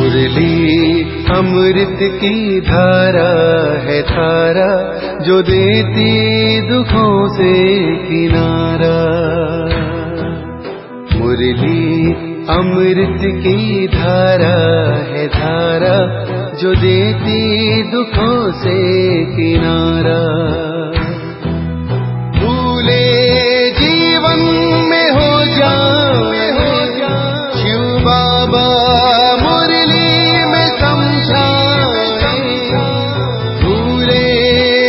मुरली अमृत की धारा है धारा, जो देती दुखों से किनारा। मुरली अमृत की धारा है धारा, जो देती दुखों से किनारा। भूले जीवन में हो जाए शिव बाबा मुरली में समझाए। भूले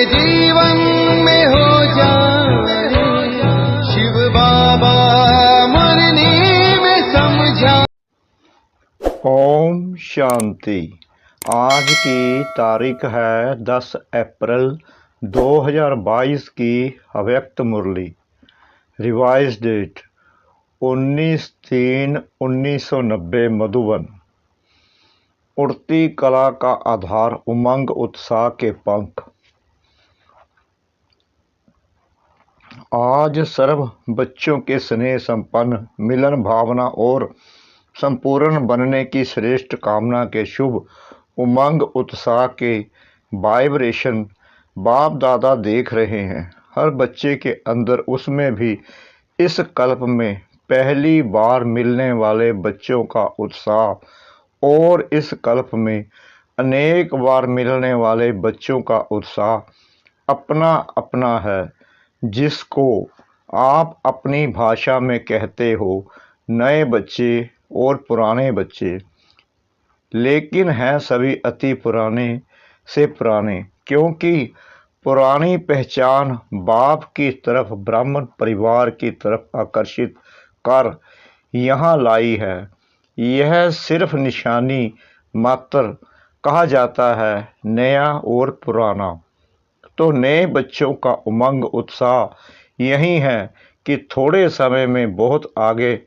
जीवन में हो जाए शिव बाबा मुरली में समझाए। ओम शांति। आज की तारीख है 10 अप्रैल 2022 की अव्यक्त मुरली। Revise date 19/3/1990 Madhuban. उड़ती कला का आधार उमंग उत्साह के पंख। आज सर्व बच्चों के स्नेह संपन्न मिलन भावना और संपूर्ण बनने की श्रेष्ठ कामना के शुभ उमंग उत्साह के वाइब्रेशन बाप दादा देख रहे हैं। हर बच्चे के अंदर, उसमें भी इस कल्प में पहली बार मिलने वाले बच्चों का उत्साह और इस कल्प में अनेक बार मिलने वाले बच्चों का उत्साह अपना अपना है, जिसको आप अपनी भाषा में कहते हो नए बच्चे और पुराने बच्चे, लेकिन हैं सभी अति पुराने से पुराने, क्योंकि पुरानी पहचान बाप की तरफ ब्राह्मण परिवार की तरफ आकर्षित कर यहाँ लाई है। यह सिर्फ निशानी मात्र कहा जाता है, नया और पुराना। तो नए बच्चों का उमंग उत्साह यही है कि थोड़े समय में बहुत आगे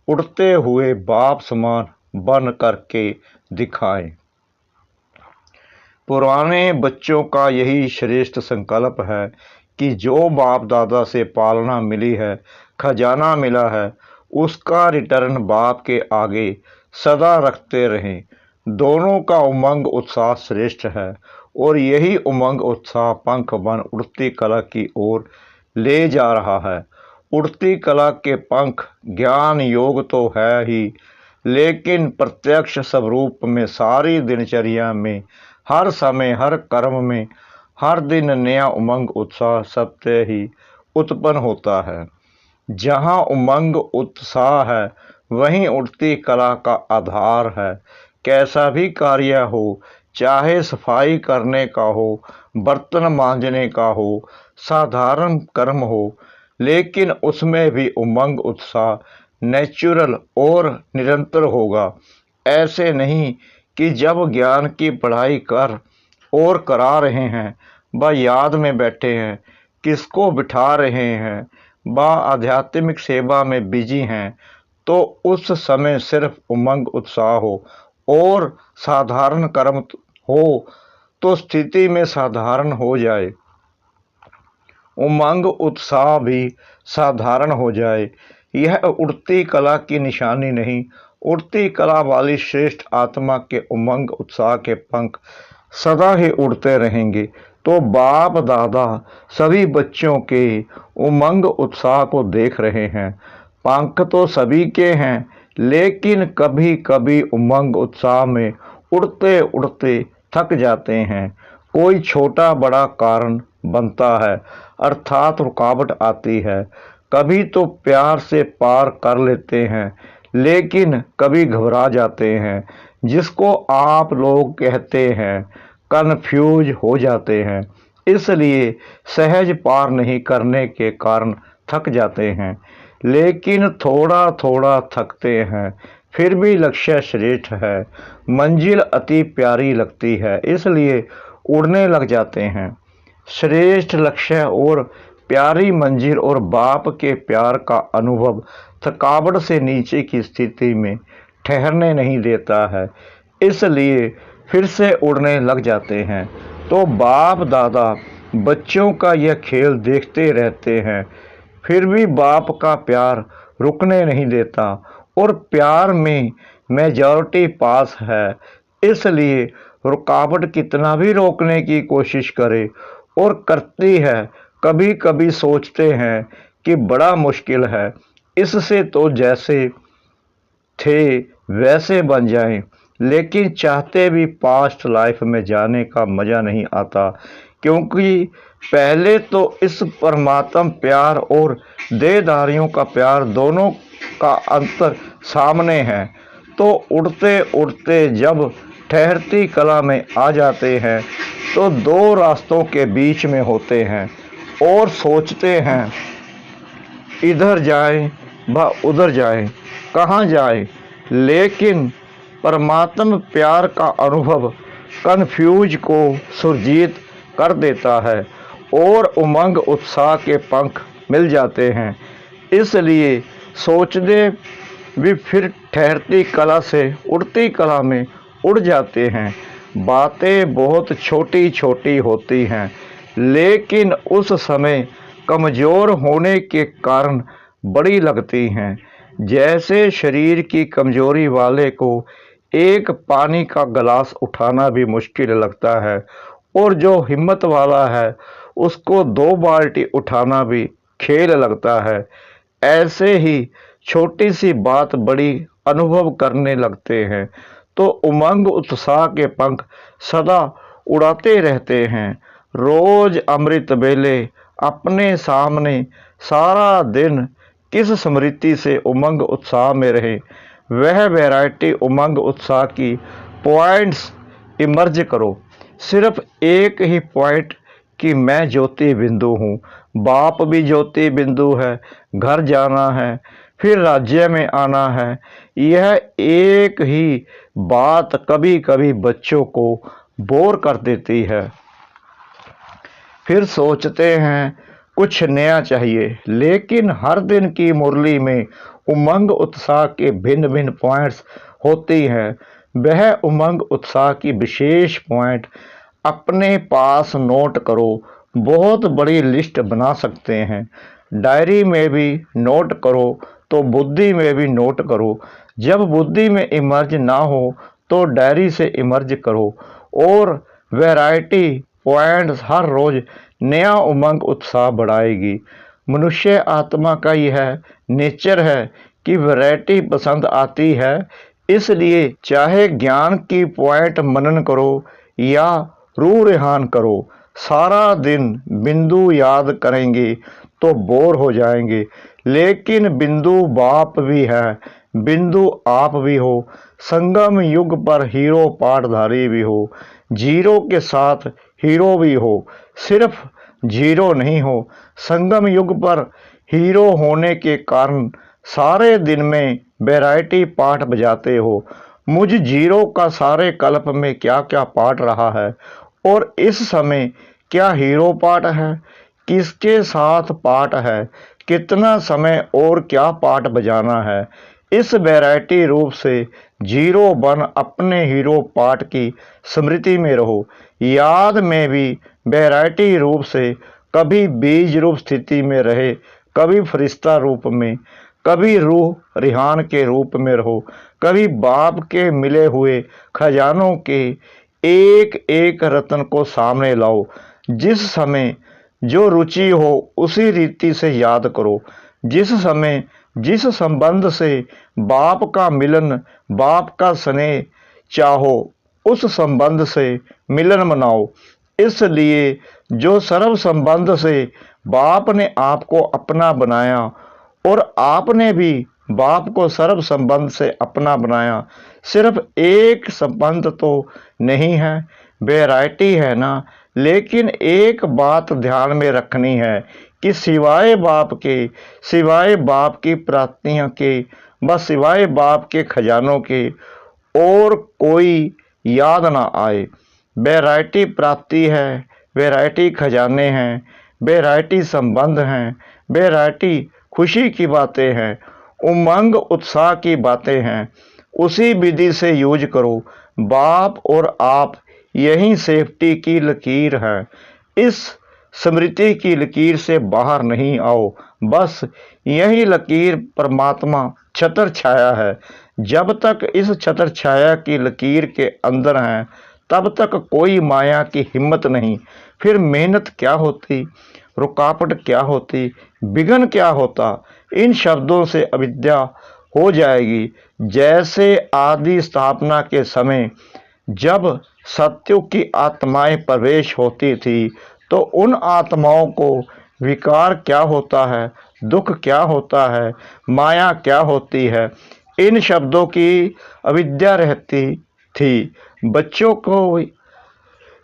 उड़ते हुए बाप समान बन करके दिखाएं। पुराने बच्चों का यही श्रेष्ठ संकल्प है कि जो बाप दादा से पालना मिली है, खजाना मिला है, उसका रिटर्न बाप के आगे सदा रखते रहें। दोनों का उमंग उत्साह श्रेष्ठ है और यही उमंग उत्साह पंख बन उड़ती कला की ओर ले जा रहा है। उड़ती कला के पंख ज्ञान योग तो है ही, लेकिन प्रत्यक्ष स्वरूप में सारी दिनचर्या में, हर समय, हर कर्म में, हर दिन नया उमंग उत्साह सबसे ही उत्पन्न होता है। जहाँ उमंग उत्साह है, वहीं उड़ती कला का आधार है। कैसा भी कार्य हो, चाहे सफाई करने का हो, बर्तन मांजने का हो, साधारण कर्म हो, लेकिन उसमें भी उमंग उत्साह नेचुरल और निरंतर होगा। ऐसे नहीं कि जब ज्ञान की पढ़ाई कर और करा रहे हैं, व याद में बैठे हैं, किसको बिठा रहे हैं, व आध्यात्मिक सेवा में बिजी हैं, तो उस समय सिर्फ उमंग उत्साह हो और साधारण कर्म हो, तो स्थिति में साधारण हो जाए, उमंग उत्साह भी साधारण हो जाए। यह उड़ती कला की निशानी नहीं, उड़ती कला वाली श्रेष्ठ आत्मा के उमंग उत्साह के पंख सदा ही उड़ते रहेंगे। तो बाप दादा सभी बच्चों के उमंग उत्साह को देख रहे हैं। पंख तो सभी के हैं, लेकिन कभी कभी उमंग उत्साह में उड़ते उड़ते थक जाते हैं। कोई छोटा बड़ा कारण बनता है, अर्थात रुकावट आती है। कभी तो प्यार से पार कर लेते हैं, लेकिन कभी घबरा जाते हैं, जिसको आप लोग कहते हैं कन्फ्यूज हो जाते हैं। इसलिए सहज पार नहीं करने के कारण थक जाते हैं, लेकिन थोड़ा थोड़ा थकते हैं, फिर भी लक्ष्य श्रेष्ठ है, मंजिल अति प्यारी लगती है, इसलिए उड़ने लग जाते हैं। श्रेष्ठ लक्ष्य और प्यारी मंजिल और बाप के प्यार का अनुभव थकावट से नीचे की स्थिति में ठहरने नहीं देता है, इसलिए फिर से उड़ने लग जाते हैं। तो बाप दादा बच्चों का यह खेल देखते रहते हैं, फिर भी बाप का प्यार रुकने नहीं देता और प्यार में मेजॉरिटी पास है, इसलिए रुकावट कितना भी रोकने की कोशिश करे और करती है, कभी कभी सोचते हैं कि बड़ा मुश्किल है, इससे तो जैसे थे वैसे बन जाएं, लेकिन चाहते भी पास्ट लाइफ में जाने का मज़ा नहीं आता, क्योंकि पहले तो इस परमात्म प्यार और देहधारियों का प्यार दोनों का अंतर सामने है। तो उड़ते उड़ते जब ठहरती कला में आ जाते हैं तो दो रास्तों के बीच में होते हैं और सोचते हैं इधर जाए व उधर जाए, कहाँ जाए। लेकिन परमात्म प्यार का अनुभव कन्फ्यूज को सुरजीत कर देता है और उमंग उत्साह के पंख मिल जाते हैं। इसलिए सोचते भी फिर ठहरती कला से उड़ती कला में उड़ जाते हैं। बातें बहुत छोटी छोटी होती हैं, लेकिन उस समय कमज़ोर होने के कारण बड़ी लगती हैं। जैसे शरीर की कमजोरी वाले को एक पानी का गिलास उठाना भी मुश्किल लगता है और जो हिम्मत वाला है उसको 2 बाल्टी उठाना भी खेल लगता है। ऐसे ही छोटी सी बात बड़ी अनुभव करने लगते हैं, तो उमंग उत्साह के पंख सदा उड़ाते रहते हैं। रोज अमृत बेले अपने सामने सारा दिन किस स्मृति से उमंग उत्साह में रहे, वह वैरायटी उमंग उत्साह की पॉइंट्स इमर्ज करो। सिर्फ एक ही पॉइंट कि मैं ज्योति बिंदु हूँ, बाप भी ज्योति बिंदु है, घर जाना है, फिर राज्य में आना है। यह एक ही बात कभी कभी बच्चों को बोर कर देती है। फिर सोचते हैं कुछ नया चाहिए, लेकिन हर दिन की मुरली में उमंग उत्साह के भिन्न भिन्न पॉइंट्स होती हैं। वह उमंग उत्साह की विशेष पॉइंट अपने पास नोट करो। बहुत बड़ी लिस्ट बना सकते हैं, डायरी में भी नोट करो तो बुद्धि में भी नोट करो। जब बुद्धि में इमर्ज ना हो तो डायरी से इमर्ज करो और वैरायटी पॉइंट्स हर रोज नया उमंग उत्साह बढ़ाएगी। मनुष्य आत्मा का यह नेचर है कि वैरायटी पसंद आती है। इसलिए चाहे ज्ञान की पॉइंट मनन करो या रूह रेहान करो, सारा दिन बिंदु याद करेंगे तो बोर हो जाएंगे। लेकिन बिंदु बाप भी है, बिंदु आप भी हो, संगम युग पर हीरो पाठधारी भी हो, जीरो के साथ हीरो भी हो, सिर्फ जीरो नहीं हो। संगम युग पर हीरो होने के कारण सारे दिन में वैरायटी पाठ बजाते हो। मुझ जीरो का सारे कल्प में क्या क्या पाठ रहा है और इस समय क्या हीरो पाठ है, किसके साथ पाठ है, कितना समय और क्या पाठ बजाना है। इस वैरायटी रूप से जीरो बन अपने हीरो पाठ की स्मृति में रहो। याद में भी वैरायटी रूप से कभी बीज रूप स्थिति में रहे, कभी फरिश्ता रूप में, कभी रूह रिहान के रूप में रहो, कभी बाप के मिले हुए खजानों के एक एक रत्न को सामने लाओ। जिस समय जो रुचि हो उसी रीति से याद करो। जिस समय जिस संबंध से बाप का मिलन, बाप का स्नेह चाहो, उस संबंध से मिलन मनाओ। इसलिए जो सर्व संबंध से बाप ने आपको अपना बनाया और आपने भी बाप को सर्व संबंध से अपना बनाया, सिर्फ एक संबंध तो नहीं है, वैरायटी है ना। लेकिन एक बात ध्यान में रखनी है कि सिवाय बाप के, सिवाय बाप की प्राप्तियों के, बस सिवाय बाप के खजानों के और कोई याद ना आए। वैरायटी प्राप्ति है, वैरायटी खजाने हैं, वैरायटी संबंध हैं, वैरायटी खुशी की बातें हैं, उमंग उत्साह की बातें हैं। उसी विधि से यूज करो। बाप और आप यही सेफ्टी की लकीर है। इस स्मृति की लकीर से बाहर नहीं आओ। बस यही लकीर परमात्मा छतर छाया है। जब तक इस छत्र छाया की लकीर के अंदर हैं तब तक कोई माया की हिम्मत नहीं। फिर मेहनत क्या होती, रुकावट क्या होती, विघ्न क्या होता। इन शब्दों से अविद्या हो जाएगी। जैसे आदि स्थापना के समय जब सत्युग की आत्माएं प्रवेश होती थी तो उन आत्माओं को विकार क्या होता है, दुख क्या होता है, माया क्या होती है, इन शब्दों की अविद्या रहती थी। बच्चों को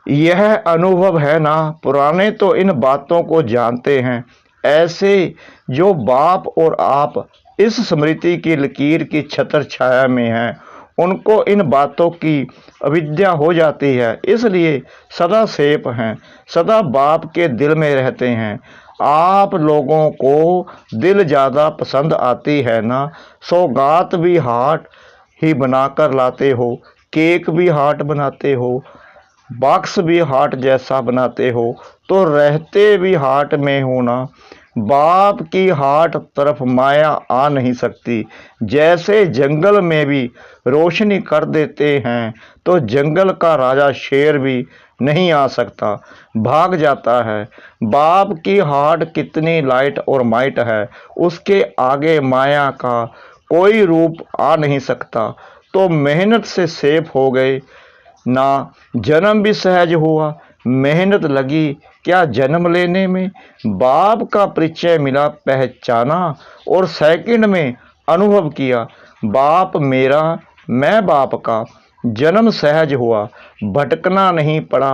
यह अनुभव है ना, पुराने तो इन बातों को जानते हैं। ऐसे जो बाप और आप इस स्मृति की लकीर की छत्र छाया में हैं उनको इन बातों की अविद्या हो जाती है, इसलिए सदा सेफ हैं, सदा बाप के दिल में रहते हैं। आप लोगों को दिल ज़्यादा पसंद आती है ना, सौगात भी हाट ही बनाकर लाते हो, केक भी हाट बनाते हो, बॉक्स भी हाट जैसा बनाते हो, तो रहते भी हाट में हो ना। बाप की हाट तरफ माया आ नहीं सकती। जैसे जंगल में भी रोशनी कर देते हैं तो जंगल का राजा शेर भी नहीं आ सकता, भाग जाता है। बाप की हाट कितनी लाइट और माइट है, उसके आगे माया का कोई रूप आ नहीं सकता। तो मेहनत से सेफ हो गए ना, जन्म भी सहज हुआ। मेहनत लगी क्या जन्म लेने में, बाप का परिचय मिला, पहचाना और सेकंड में अनुभव किया, बाप मेरा मैं बाप का। जन्म सहज हुआ, भटकना नहीं पड़ा।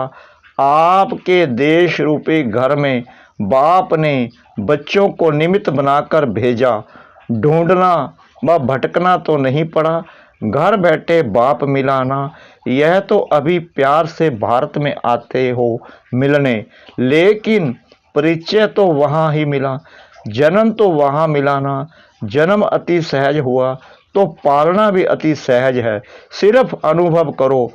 आपके देश रूपी घर में बाप ने बच्चों को निमित्त बनाकर भेजा। ढूंढना व भटकना तो नहीं पड़ा, घर बैठे बाप मिलाना। यह तो अभी प्यार से भारत में आते हो मिलने, लेकिन परिचय तो वहाँ ही मिला, जन्म तो वहाँ मिला ना। जन्म अति सहज हुआ तो पालना भी अति सहज है। सिर्फ अनुभव करो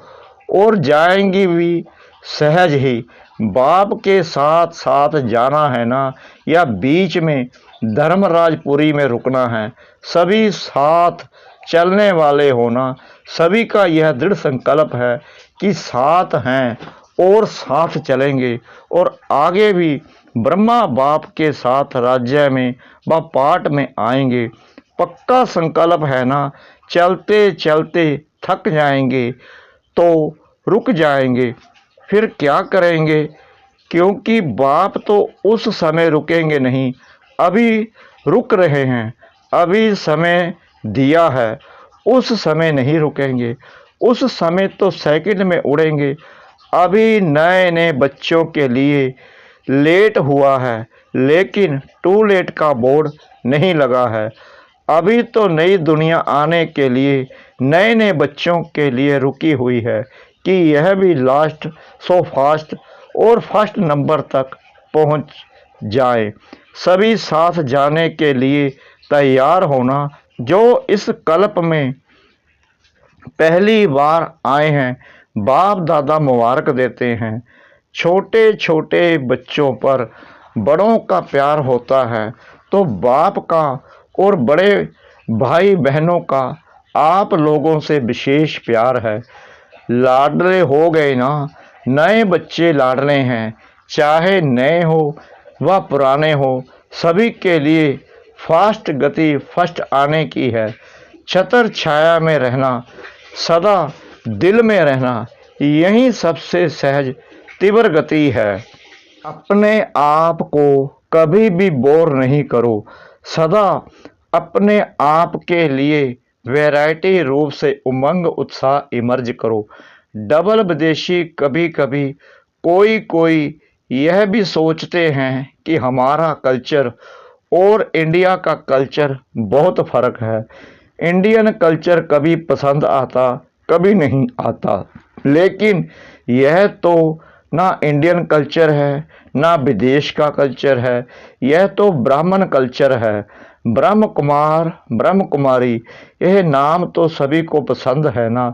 और जाएंगी भी सहज ही। बाप के साथ साथ जाना है ना, या बीच में धर्मराजपुरी में रुकना है। सभी साथ चलने वाले होना। सभी का यह दृढ़ संकल्प है कि साथ हैं और साथ चलेंगे और आगे भी ब्रह्मा बाप के साथ राज्य में व पाठ में आएंगे। पक्का संकल्प है ना। चलते चलते थक जाएंगे तो रुक जाएंगे, फिर क्या करेंगे, क्योंकि बाप तो उस समय रुकेंगे नहीं, अभी रुक रहे हैं, अभी समय दिया है, उस समय नहीं रुकेंगे, उस समय तो सेकंड में उड़ेंगे। अभी नए नए बच्चों के लिए लेट हुआ है, लेकिन टू लेट का बोर्ड नहीं लगा है। अभी तो नई दुनिया आने के लिए नए नए बच्चों के लिए रुकी हुई है कि यह भी लास्ट सो फास्ट और फर्स्ट नंबर तक पहुंच जाए। सभी साथ जाने के लिए तैयार होना। जो इस कल्प में पहली बार आए हैं, बाप दादा मुबारक देते हैं। छोटे छोटे बच्चों पर बड़ों का प्यार होता है तो बाप का और बड़े भाई बहनों का आप लोगों से विशेष प्यार है। लाडले हो गए ना, नए बच्चे लाडले हैं, चाहे नए हो व पुराने हो, सभी के लिए फास्ट गति फर्स्ट आने की है। छत्र छाया में रहना, सदा दिल में रहना, यही सबसे सहज तीव्र गति है। अपने आप को कभी भी बोर नहीं करो, सदा अपने आप के लिए वैरायटी रूप से उमंग उत्साह इमर्ज करो। डबल विदेशी कभी कभी कोई यह भी सोचते हैं कि हमारा कल्चर और इंडिया का कल्चर बहुत फर्क है। इंडियन कल्चर कभी पसंद आता, कभी नहीं आता, लेकिन यह तो ना इंडियन कल्चर है ना विदेश का कल्चर है, यह तो ब्राह्मण कल्चर है। ब्रह्म कुमार ब्रह्म कुमारी, यह नाम तो सभी को पसंद है ना।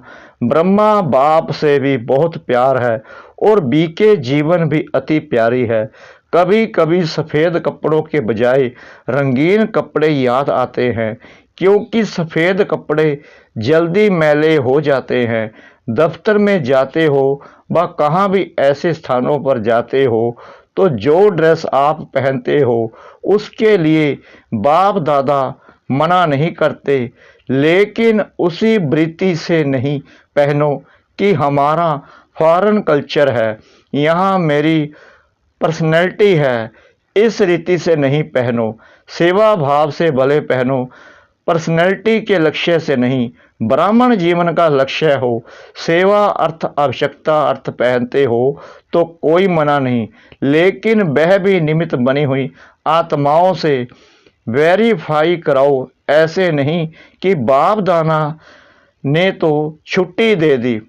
ब्रह्मा बाप से भी बहुत प्यार है और बीके जीवन भी अति प्यारी है। कभी कभी सफ़ेद कपड़ों के बजाय रंगीन कपड़े याद आते हैं। क्योंकि सफ़ेद कपड़े जल्दी मैले हो जाते हैं। दफ्तर में जाते हो व कहाँ भी ऐसे स्थानों पर जाते हो तो जो ड्रेस आप पहनते हो उसके लिए बाप दादा मना नहीं करते, लेकिन उसी वृत्ति से नहीं पहनो कि हमारा फॉरेन कल्चर है, यहाँ मेरी पर्सनैलिटी है, इस रीति से नहीं पहनो। सेवा भाव से भले पहनो, पर्सनैलिटी के लक्ष्य से नहीं। ब्राह्मण जीवन का लक्ष्य हो, सेवा अर्थ आवश्यकता अर्थ पहनते हो तो कोई मना नहीं, लेकिन वह भी निमित्त बनी हुई आत्माओं से वेरीफाई कराओ। ऐसे नहीं कि बाप दादा ने तो छुट्टी दे दी,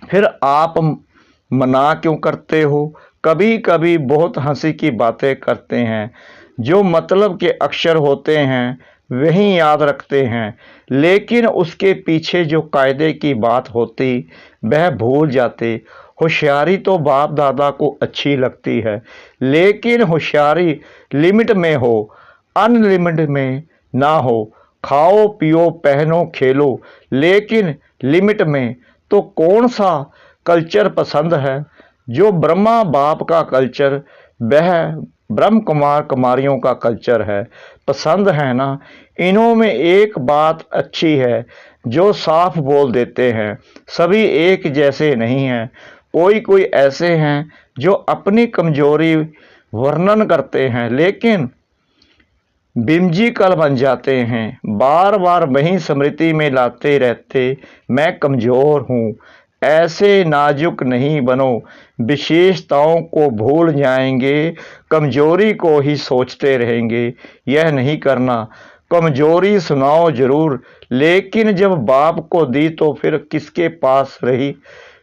फिर आप मना क्यों करते हो। कभी कभी बहुत हंसी की बातें करते हैं, जो मतलब के अक्षर होते हैं वही याद रखते हैं, लेकिन उसके पीछे जो कायदे की बात होती वह भूल जाते। होशियारी तो बाप दादा को अच्छी लगती है, लेकिन होशियारी लिमिट में हो, अनलिमिट में ना हो। खाओ पियो पहनो खेलो, लेकिन लिमिट में। तो कौन सा कल्चर पसंद है? जो ब्रह्मा बाप का कल्चर, वह ब्रह्म कुमार कुमारियों का कल्चर है, पसंद है ना। इन्हों में एक बात अच्छी है जो साफ बोल देते हैं, सभी एक जैसे नहीं हैं। कोई कोई ऐसे हैं जो अपनी कमजोरी वर्णन करते हैं, लेकिन बिम्जिकल बन जाते हैं, बार बार वही स्मृति में लाते रहते, मैं कमज़ोर हूँ। ऐसे नाजुक नहीं बनो, विशेषताओं को भूल जाएंगे, कमजोरी को ही सोचते रहेंगे। यह नहीं करना। कमजोरी सुनाओ जरूर, लेकिन जब बाप को दी तो फिर किसके पास रही?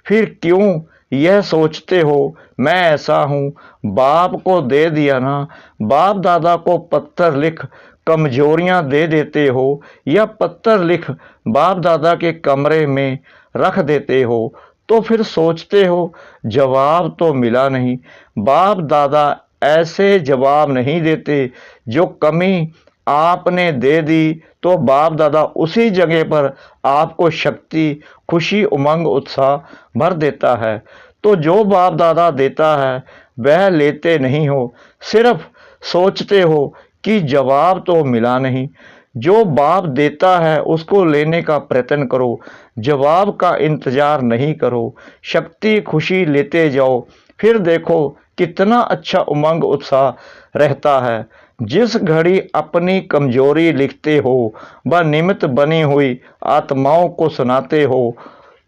फिर क्यों यह सोचते हो मैं ऐसा हूँ? बाप को दे दिया ना। बाप दादा को पत्थर लिख कमजोरियाँ दे देते हो, या पत्थर लिख बाप दादा के कमरे में रख देते हो, तो फिर सोचते हो जवाब तो मिला नहीं। बाप दादा ऐसे जवाब नहीं देते। जो कमी आपने दे दी तो बाप दादा उसी जगह पर आपको शक्ति, खुशी, उमंग, उत्साह भर देता है। तो जो बाप दादा देता है वह लेते नहीं हो, सिर्फ सोचते हो कि जवाब तो मिला नहीं। जो बाप देता है उसको लेने का प्रयत्न करो, जवाब का इंतजार नहीं करो। शक्ति, खुशी लेते जाओ, फिर देखो कितना अच्छा उमंग, उत्साह रहता है। जिस घड़ी अपनी कमजोरी लिखते हो व निमित्त बनी हुई आत्माओं को सुनाते हो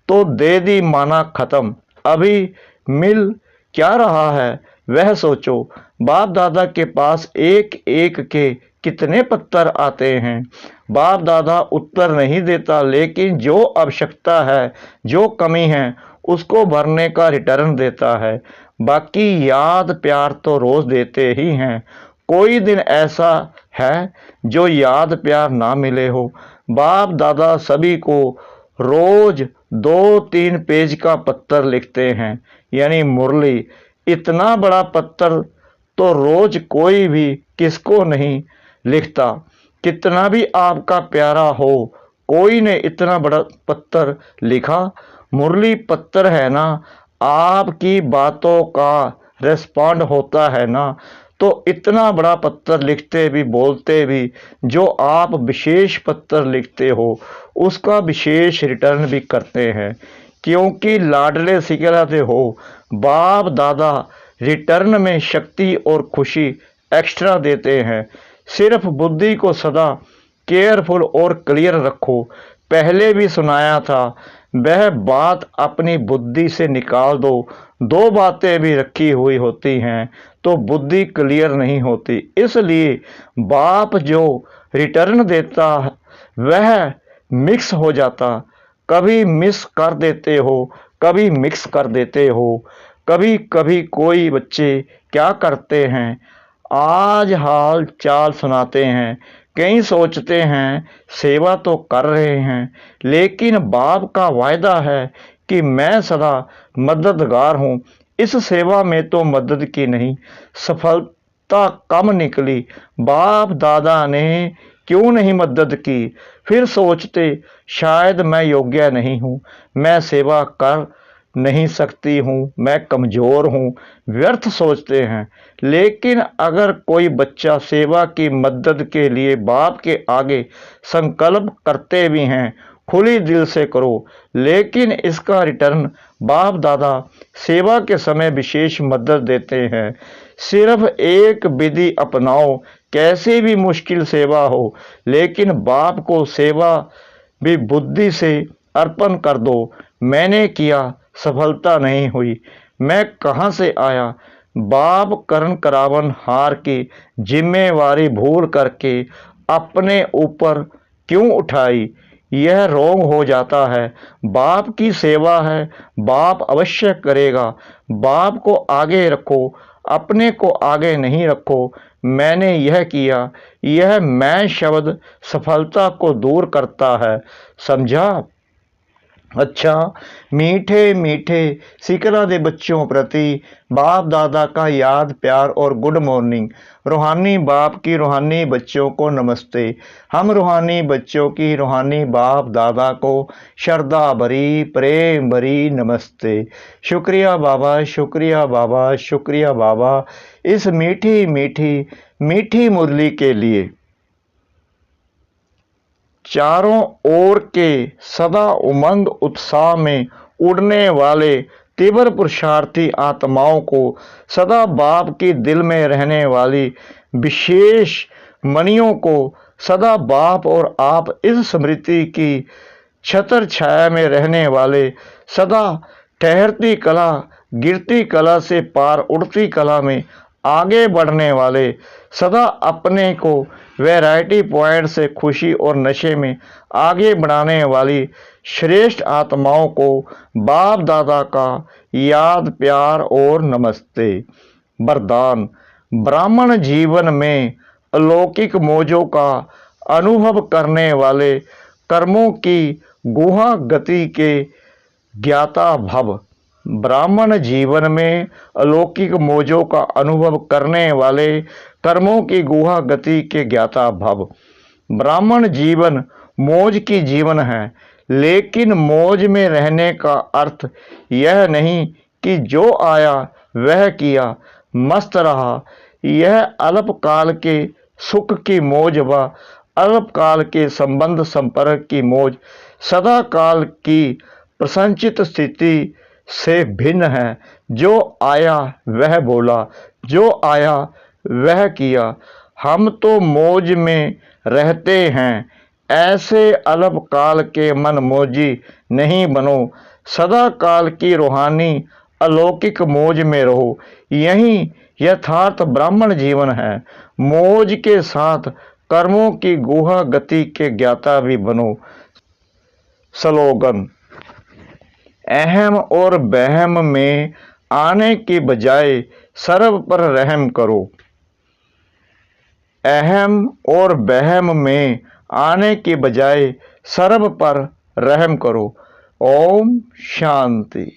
तो दे दी माना खत्म। अभी मिल क्या रहा है वह सोचो। बाप दादा के पास एक एक के कितने पत्थर आते हैं। बाप दादा उत्तर नहीं देता, लेकिन जो आवश्यकता है, जो कमी है, उसको भरने का रिटर्न देता है। बाकी याद प्यार तो रोज देते ही हैं। कोई दिन ऐसा है जो याद प्यार ना मिले हो। बाप दादा सभी को रोज 2-3 पेज का पत्थर लिखते हैं, यानी मुरली। इतना बड़ा पत्थर तो रोज कोई भी किसको नहीं लिखता। कितना भी आपका प्यारा हो, कोई ने इतना बड़ा पत्थर लिखा? मुरली पत्थर है ना, आपकी बातों का रेस्पॉन्ड होता है ना। तो इतना बड़ा पत्थर लिखते भी, बोलते भी, जो आप विशेष पत्थर लिखते हो उसका विशेष रिटर्न भी करते हैं, क्योंकि लाडले सिकलाते हो। बाप दादा रिटर्न में शक्ति और खुशी एक्स्ट्रा देते हैं। सिर्फ बुद्धि को सदा केयरफुल और क्लियर रखो। पहले भी सुनाया था, वह बात अपनी बुद्धि से निकाल दो। 2 बातें भी रखी हुई होती हैं तो बुद्धि क्लियर नहीं होती। इसलिए बाप जो रिटर्न देता वह मिक्स हो जाता। कभी मिस कर देते हो, कभी मिक्स कर देते हो। कभी कभी कोई बच्चे क्या करते हैं, आज हाल चाल सुनाते हैं। कई सोचते हैं सेवा तो कर रहे हैं, लेकिन बाप का वायदा है कि मैं सदा मददगार हूँ। इस सेवा में तो मदद की नहीं, सफलता कम निकली। बाप दादा ने क्यों नहीं मदद की। फिर सोचते शायद मैं योग्य नहीं हूँ, मैं सेवा कर नहीं सकती हूँ, मैं कमज़ोर हूँ, व्यर्थ सोचते हैं। लेकिन अगर कोई बच्चा सेवा की मदद के लिए बाप के आगे संकल्प करते भी हैं, खुली दिल से करो, लेकिन इसका रिटर्न बाप दादा सेवा के समय विशेष मदद देते हैं। सिर्फ एक विधि अपनाओ, कैसी भी मुश्किल सेवा हो, लेकिन बाप को सेवा भी बुद्धि से अर्पण कर दो। मैंने किया, सफलता नहीं हुई, मैं कहाँ से आया। बाप करण करावन हार की जिम्मेवारी भूल करके अपने ऊपर क्यों उठाई, यह रोंग हो जाता है। बाप की सेवा है, बाप अवश्य करेगा। बाप को आगे रखो, अपने को आगे नहीं रखो। मैंने यह किया, यह मैं शब्द सफलता को दूर करता है, समझा। अच्छा, मीठे मीठे सिकरा दे बच्चों प्रति बाप दादा का याद प्यार और गुड मॉर्निंग। रूहानी बाप की रूहानी बच्चों को नमस्ते। हम रूहानी बच्चों की रूहानी बाप दादा को श्रद्धा भरी प्रेम भरी नमस्ते। शुक्रिया बाबा, शुक्रिया बाबा, शुक्रिया बाबा, इस मीठी मीठी मीठी मुरली के लिए। चारों ओर के सदा उमंग उत्साह में उड़ने वाले तीव्र पुरुषार्थी आत्माओं को सदा बाप की दिल में रहने वाली विशेष मणियों को सदा बाप और आप इस स्मृति की छत्र छाया में रहने वाले सदा ठहरती कला गिरती कला से पार उड़ती कला में आगे बढ़ने वाले सदा अपने को वैरायटी पॉइंट से खुशी और नशे में आगे बढ़ाने वाली श्रेष्ठ आत्माओं को बाप दादा का याद प्यार और नमस्ते। वरदान। ब्राह्मण जीवन में अलौकिक मौजों का अनुभव करने वाले कर्मों की गुहा गति के ज्ञाता भव। ब्राह्मण जीवन में अलौकिक मौजों का अनुभव करने वाले कर्मों की गुहा गति के ज्ञाता भव। ब्राह्मण जीवन मौज की जीवन है, लेकिन मौज में रहने का अर्थ यह नहीं कि जो आया वह किया, मस्त रहा। यह अल्पकाल के सुख की मौज व अल्पकाल के संबंध संपर्क की मौज सदा काल की प्रसन्नचित स्थिति से भिन्न है। जो आया वह बोला, जो आया वह किया। हम तो मौज में रहते हैं, ऐसे अल्पकाल के मन मौजी नहीं बनो। सदा काल की रूहानी अलौकिक मौज में रहो, यही यथार्थ ब्राह्मण जीवन है। मौज के साथ कर्मों की गुहा गति के ज्ञाता भी बनो। स्लोगन। अहम और बहम में आने की बजाय सर्व पर रहम करो। अहम और बहम में आने की बजाय सर्व पर रहम करो। ओम शांति।